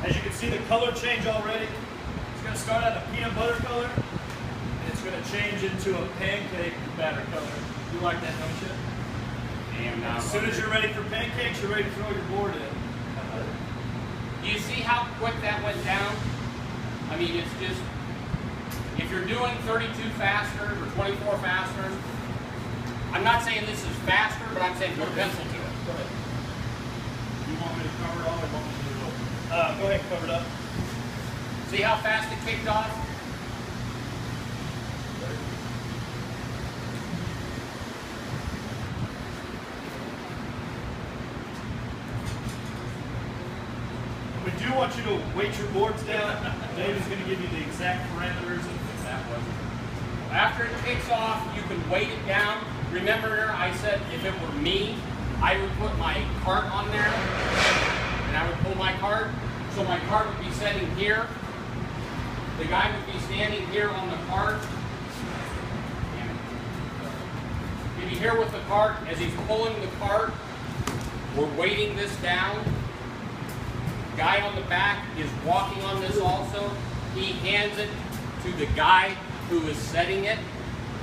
As you can see, the color change already. It's going to start out a peanut butter color, and it's going to change into a pancake batter color. You like that, don't you? And As soon as you're ready for pancakes, you're ready to throw your board in. Do you see how quick that went down? I mean, it's just, if you're doing 32 fasteners or 24 fasteners, I'm not saying this is faster, but I'm saying put a pencil to it. Go ahead. You want me to cover it all or want me to do it over? Go ahead and cover it up. See how fast it kicked off? We do want you to weight your boards down. Dave is going to give you the exact parameters of that one. After it kicks off, you can weight it down. Remember, I said if it were me, I would put my cart on there, and I would pull my cart. So my cart would be sitting here. The guy would be standing here on the cart. If you hear with the cart, as he's pulling the cart, we're weighting this down. Guy on the back is walking on this also. He hands it to the guy who is setting it.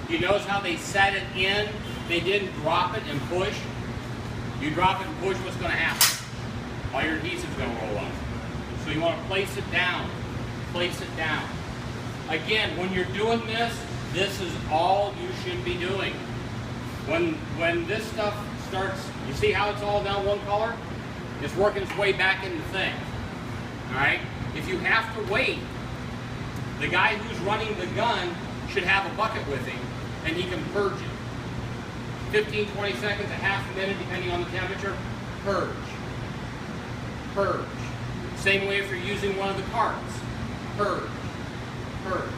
He knows how they set it in. They didn't drop it and push. You drop it and push, what's going to happen? All your adhesive's going to roll on. So you want to place it down. Place it down. Again, when you're doing this, this is all you should be doing. When this stuff starts, you see how it's all now one color? It's working its way back in the thing. Alright? If you have to wait, the guy who's running the gun should have a bucket with him, and he can purge it. 15, 20 seconds, a half a minute, depending on the temperature. Purge. Purge. Same way if you're using one of the carts. Purge. Purge.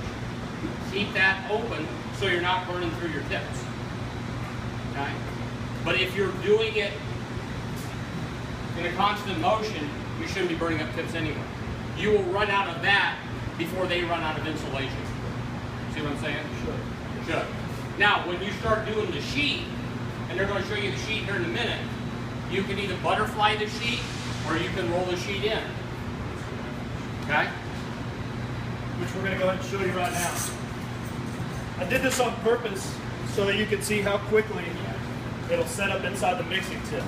Keep that open so you're not burning through your tips. Okay? But if you're doing it in a constant motion, you shouldn't be burning up tips anyway. You will run out of that before they run out of insulation. See what I'm saying? Sure. Should. Now, when you start doing the sheet, and they're going to show you the sheet here in a minute, you can either butterfly the sheet or you can roll the sheet in. Okay? Which we're going to go ahead and show you right now. I did this on purpose so that you can see how quickly it'll set up inside the mixing tip.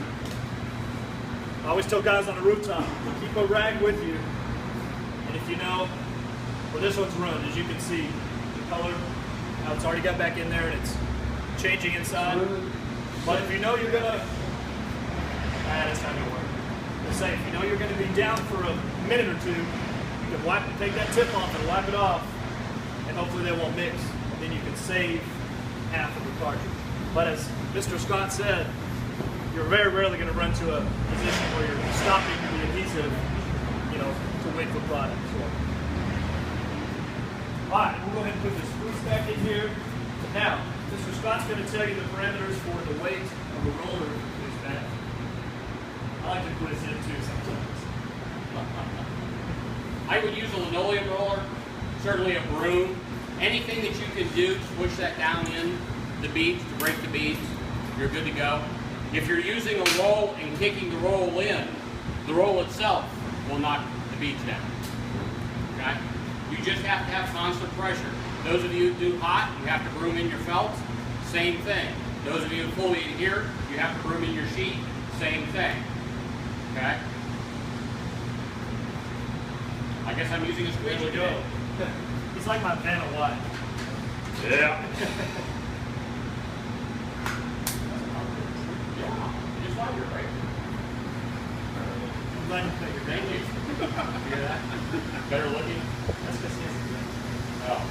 I always tell guys on the rooftop, keep a rag with you, and if you know, well, this one's ruined, as you can see, the color, how it's already got back in there and it's changing inside. But if you know you're gonna, that's not gonna work. Let's say if you know you're gonna be down for a minute or two, you can take that tip off and wipe it off, and hopefully they won't mix. And then you can save half of the cartridge. But as Mr. Scott said, you're very rarely going to run to a position where you're stopping the adhesive, you know, to wait for product. So. All right, we'll go ahead and put this spruce back in here. Now, Mr. Scott's going to tell you the parameters for the weight of the roller is back. I like to put this in too sometimes. I would use a linoleum roller, certainly a broom, anything that you can do to push that down in the beads, to break the beads, you're good to go. If you're using a roll and kicking the roll in, the roll itself will knock the beads down. Okay? You just have to have constant pressure. Those of you who do hot, you have to broom in your felts, same thing. Those of you who pull it here, you have to broom in your sheet, same thing. Okay? I guess I'm using a squeegee. There we go. He's like my Vanna White. Yeah. Just like your right. I'm glad you put your Thank you. Hear that? Better looking? That's because he has Oh.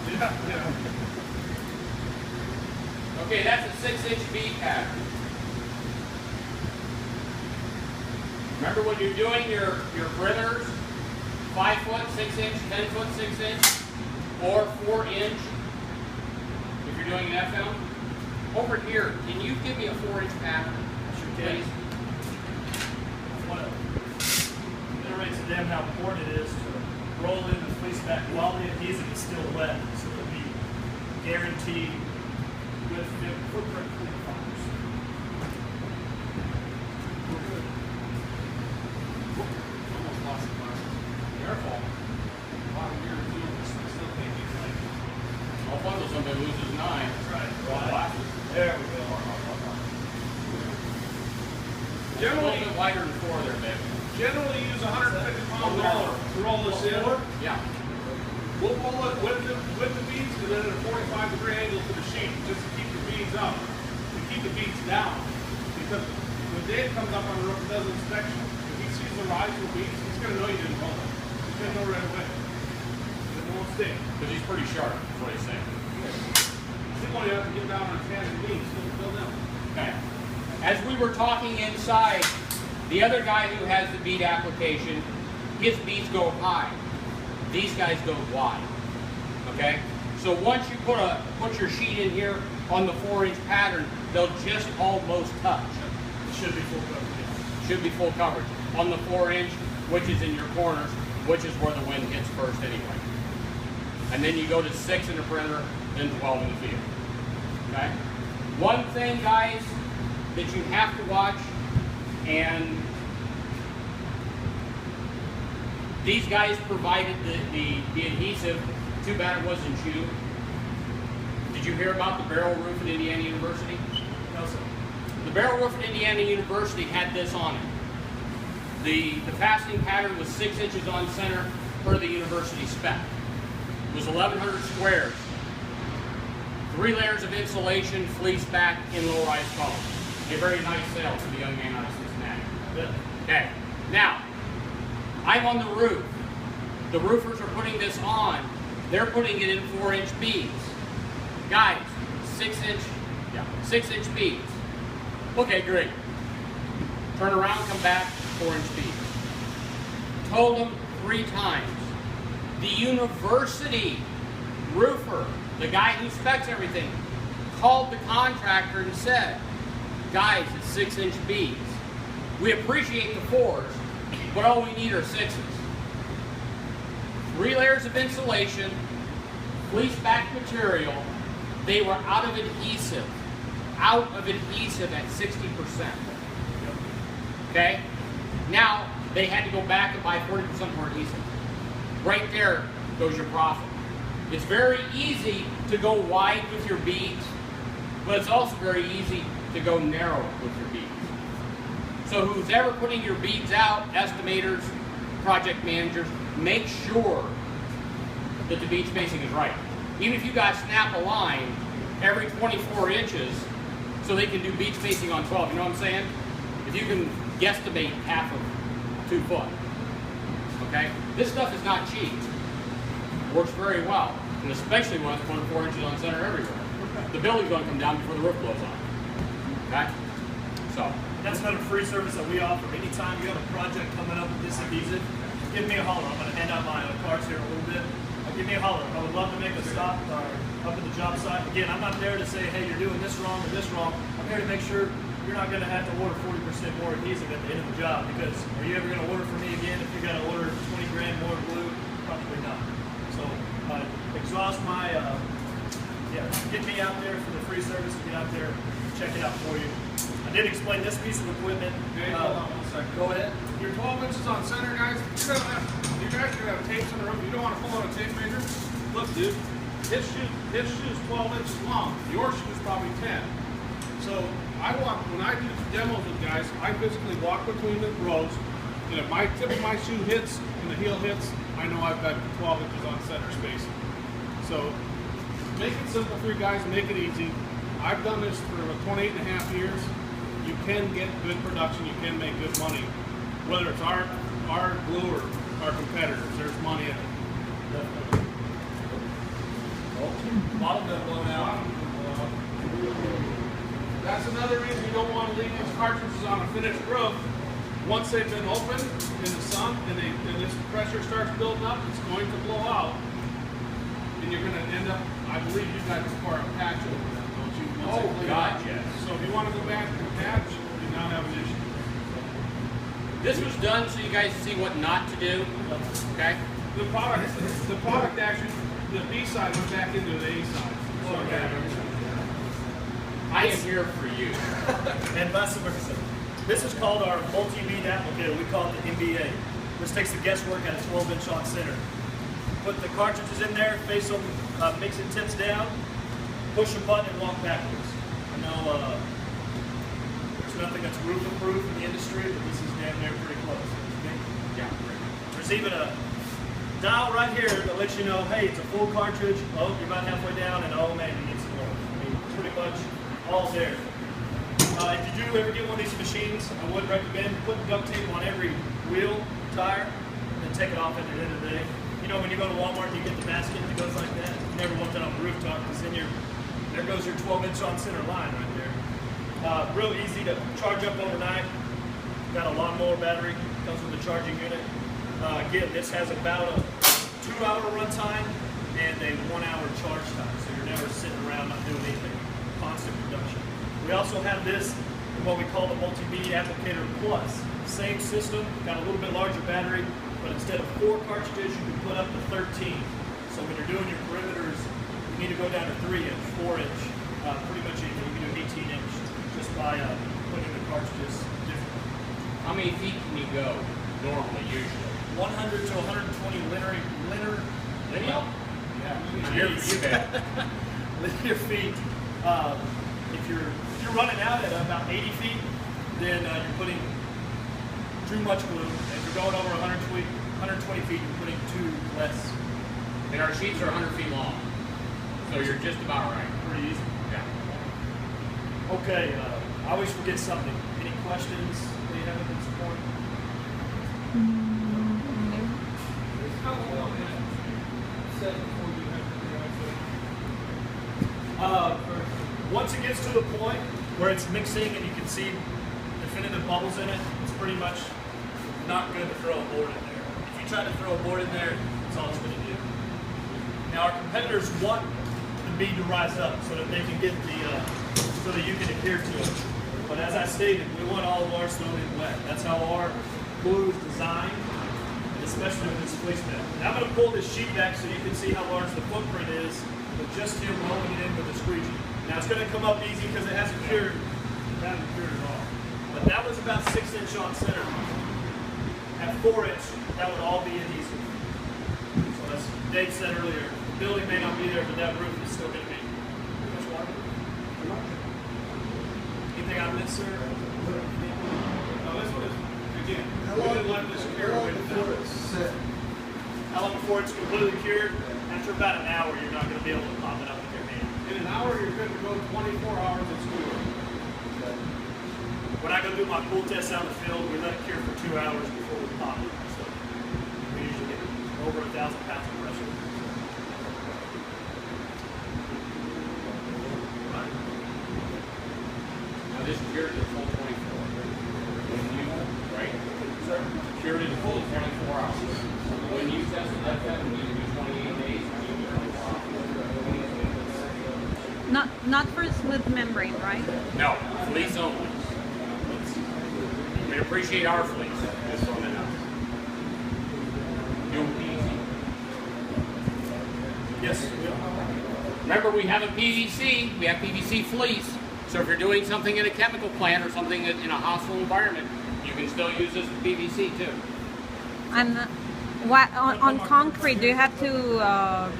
Okay, that's a 6-inch bead pattern. Remember when you're doing your perimeters, 5 foot, 6 inch, 10 foot, 6 inch, or 4 inch, if you're doing an FM. Over here, can you give me a 4-inch pattern, please? What iterates to them how important it is to roll in the fleece back while the adhesive is still wet, so it'll be guaranteed good footprint clean fibers. Almost lost the mark. to use 150-pound roller to roll this in. Yeah. We'll roll it with the beads and then at a 45-degree angle to the sheet, just to keep the beads up, to keep the beads down. Because when Dave comes up on the roof and does an inspection, if he sees the rise of the beads, he's going to know you didn't roll it. He's going to know right away. It won't stick. Because he's pretty sharp, is what he's saying. He won't have to get down on his hands and knees. He'll build them. Okay. As we were talking inside, the other guy who has the bead application, his beads go high. These guys go wide. Okay? So once you put your sheet in here on the 4-inch pattern, they'll just almost touch. It should be full coverage. Should be full coverage. On the 4-inch, which is in your corners, which is where the wind hits first anyway. And then you go to 6 in the perimeter, then 12 in the field. Okay? One thing, guys, that you have to watch, and these guys provided the adhesive. Too bad it wasn't you. Did you hear about the barrel roof at Indiana University? No, sir. The barrel roof at Indiana University had this on it. The fastening pattern was 6 inches on center per the university spec. It was 1,100 squares. 3 layers of insulation, fleece back in low-rise foam. A very nice sale for the young man out of Cincinnati. Yeah. Okay, now, I'm on the roof. The roofers are putting this on. They're putting it in 4-inch beads. Guys, 6-inch beads. Okay, great. Turn around, come back, 4-inch beads. Told them 3 times. The university roofer, the guy who specs everything, called the contractor and said, guys, it's 6-inch beads. We appreciate the 4s, but all we need are 6s. 3 layers of insulation, fleece back material. They were out of adhesive at 60%. Okay? Now, they had to go back and buy 40% more adhesive. Right there goes your profit. It's very easy to go wide with your beads, but it's also very easy to go narrow with your beads. So who's ever putting your beads out, estimators, project managers, make sure that the bead spacing is right. Even if you guys snap a line every 24 inches so they can do bead spacing on 12, you know what I'm saying? If you can guesstimate half of 2 foot. Okay? This stuff is not cheap. Works very well. And especially when it's 4 inches on center everywhere. The building's going to come down before the roof blows on. Okay? So. That's another free service that we offer. Anytime you have a project coming up with this adhesive, give me a holler. I'm going to hand out my cards here in a little bit. Give me a holler. I would love to make a stop up at the job site. Again, I'm not there to say, hey, you're doing this wrong or this wrong. I'm here to make sure you're not going to have to order 40% more adhesive at the end of the job, because are you ever going to order from me again if you're going to order 20 grand more glue? Probably not. So exhaust my, get me out there for the free service. Get out there, check it out for you. I did explain this piece of equipment. Okay, hold on 1 second. Go ahead. Your 12 inches on center, guys. You guys are gonna have tapes on the roof. You don't want to pull out a tape measure. Look, dude, his shoe's 12 inches long. Your shoe's probably 10. So when I do demos with guys, I physically walk between the rows, and if my tip of my shoe hits and the heel hits, I know I've got 12 inches on center spacing. So make it simple for you guys. Make it easy. I've done this for 28 and a half years. You can get good production, you can make good money. Whether it's our glue or our competitors, there's money in it. Definitely. Bottom got blown out. That's another reason you don't want to leave these cartridges on a finished roof. Once they've been opened in the sun and this pressure starts building up, it's going to blow out. And you're going to end up, I believe you guys require a patch over them, don't you? Oh, God, yes. So if you want to go back and patch, you now have an issue. This was done so you guys see what not to do. Okay? The product actually, the B side went back into the A side. So I am here for you. And vice versa. This is called our multi-bead applicator. We call it the MBA. This takes the guesswork at a 12-inch on center. Put the cartridges in there, face them, mixing tips down, push a button and walk backwards. I know there's nothing that's roof-proof in the industry, but this is damn near pretty close. Okay? There's even a dial right here that lets you know, hey, it's a full cartridge. Oh, you're about halfway down, and oh man, you need some more. I mean, pretty much all there. If you do ever get one of these machines, I would recommend putting duct tape on every wheel, tire, and then take it off at the end of the day. You know, when you go to Walmart, you get the basket that goes like that. You never want that on the rooftop, because then there goes your 12-inch on center line right there. Real easy to charge up overnight. Got a lawnmower battery, comes with a charging unit. Again, this has about a 2-hour run time and a 1-hour charge time, so you're never sitting around not doing anything. Constant production. We also have this in what we call the multimedia applicator plus. Same system, got a little bit larger battery, but instead of 4 cartridges, you can put up to 13. So when you're doing your perimeters, you need to go down to 3-inch, 4-inch, pretty much anything. You can do 18-inch just by putting the cartridges differently. How many feet can you go normally, usually? 100 to 120 linear? Yeah. You bet. Linear feet. If you're running out at about 80 feet, then you're putting too much glue. If you're going over 120 feet, you're putting too less. And our sheets are 100 feet long, so you're just about right. Pretty easy. Yeah. Okay, I always forget something. Any questions that you have at this point? How long is it set before you have to do it? Once it gets to the point where it's mixing and you can see definitive bubbles in it, it's pretty much not good to throw a board in there. If you try to throw a board in there, that's all it's going to do. Now our competitors want the bead to rise up so that they can get so that you can adhere to it. But as I stated, we want all of ours thrown in wet. That's how our glue is designed, especially with this fleece bed. Now I'm going to pull this sheet back so you can see how large the footprint is with just him rolling it in with a squeegee. Now it's going to come up easy because it hasn't cured. It hasn't cured at all. But that was about 6-inch on center. At 4-inch, that would all be adhesive. So as Dave said earlier, the building may not be there, but that roof is still going to be. Much water? Anything I missed, sir? No, this one is, again, we didn't let this cure before it's set? How long before it's completely cured? After about an hour, you're not going to be able to pop it up with your hand. In an hour, you're good to go 24 hours at school. When I go do my pool test out in the field, we let it cure for 2 hours before we pop it. So we usually get over 1,000 pounds of pressure. Right. Now this cured to the full 24. When you, right? Sir? Cured to the full 24 hours. When you tested that, we do 28 days. Not for smooth membrane, right? No, fleece only. We appreciate our fleece. Just throwing it out. Do easy. Yes. Remember, we have a PVC. We have PVC fleece. So if you're doing something in a chemical plant or something in a hostile environment, you can still use this PVC too. And on concrete, do you have to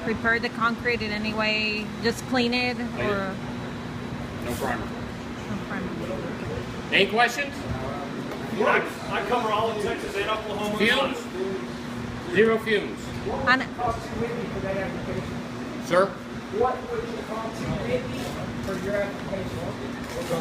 prepare the concrete in any way? Just clean it, or No primer. no primer? Any questions? I cover all of Texas and Oklahoma. Fumes? 0 fumes. And Cost $250 for that application. Sir? What would it cost $250 for your application? So,